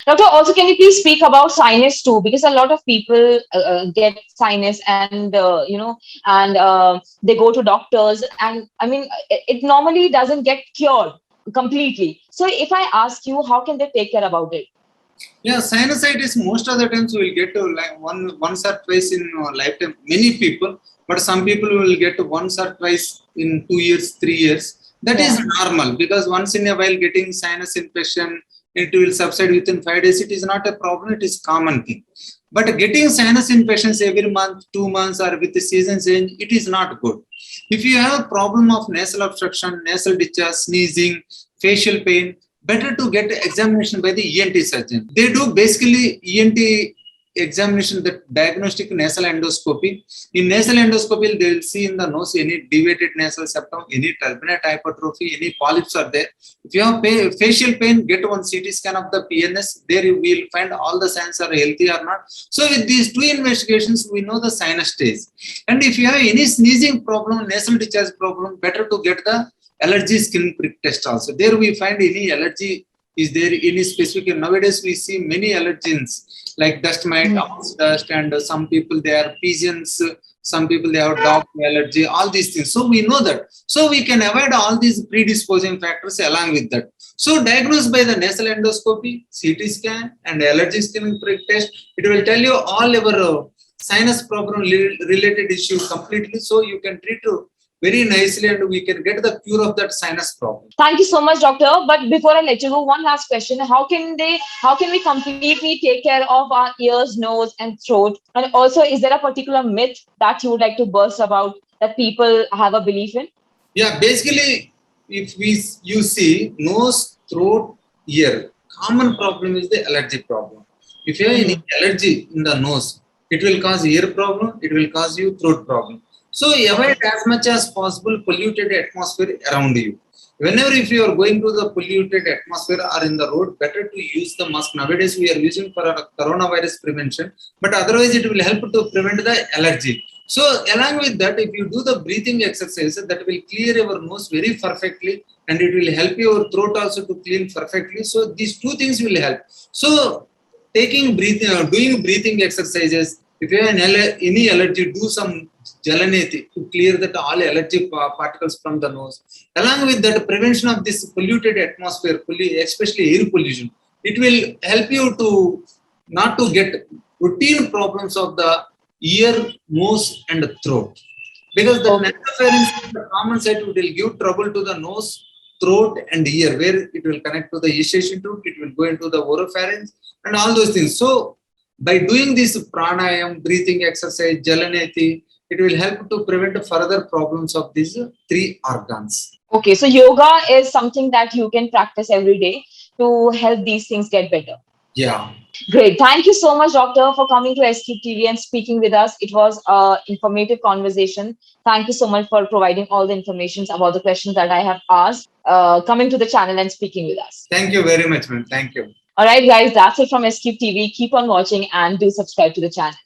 Doctor, also can you please speak about sinus too? Because a lot of people get sinus and they go to doctors, and I mean it normally doesn't get cured completely. So if I ask you, how can they take care about it? Yeah, sinusitis most of the times we will get like once or twice in lifetime. Many people, but some people will get once or twice in 2 years, 3 years. That is Yeah. normal because once in a while getting sinus infection, it will subside within 5 days. It is not a problem. It is common thing. But getting sinus infections every month, 2 months, or with the season change, it is not good. If you have a problem of nasal obstruction, nasal discharge, sneezing, facial pain, better to get examination by the ENT surgeon. They do basically ENT examination, the diagnostic nasal endoscopy. In nasal endoscopy, they will see in the nose any deviated nasal septum, any turbinate hypertrophy, any polyps are there. If you have facial pain, get one CT scan of the PNS. There you will find all the signs are healthy or not. So with these two investigations, we know the sinus stage. And if you have any sneezing problem, nasal discharge problem, better to get the allergy skin prick test also. There we find any allergy is there any specific. Nowadays we see many allergens like dust mite, mouse dust, and some people they are pigeons, some people they have dog allergy, all these things. So we know that. So we can avoid all these predisposing factors along with that. So diagnosed by the nasal endoscopy, CT scan, and allergy skin prick test, it will tell you all our sinus problem related issue completely. So you can treat very nicely and we can get the cure of that sinus problem. Thank you so much, doctor. But before I let you go, one last question: How can we completely take care of our ears, nose, and throat? And also, is there a particular myth that you would like to burst about that people have a belief in? Yeah, basically, if you see nose, throat, ear, common problem is the allergy problem. If you have any Hmm. allergy in the nose, it will cause ear problem, it will cause you throat problem. So avoid Okay. as much as possible polluted atmosphere around you. Whenever if you are going to the polluted atmosphere or in the road, better to use the mask. Nowadays we are using for a coronavirus prevention, but otherwise it will help to prevent the allergy. So along with that, if you do the breathing exercise, that will clear your nose very perfectly and it will help your throat also to clean perfectly. So these two things will help. So taking breathing, doing breathing exercises. If you have any allergy, do some jalaneti to clear that all allergy particles from the nose. Along with that, prevention of this polluted atmosphere, especially air pollution, it will help you to not to get routine problems of the ear, nose, and throat. Because the Okay. nasopharynx is the common site, it will give trouble to the nose, throat, and ear, where it will connect to the eustachian tube, it will go into the oropharynx, and all those things. So, by doing this pranayam, breathing exercise, jalaneti, it will help to prevent further problems of these three organs. Okay. So yoga is something that you can practice every day to help these things get better. Yeah. Great. Thank you so much, Doctor, for coming to SQ TV and speaking with us. It was an informative conversation. Thank you so much for providing all the information about the questions that I have asked, coming to the channel and speaking with us. Thank you very much, man. Thank you. All right, guys, that's it from SQ TV. Keep on watching and do subscribe to the channel.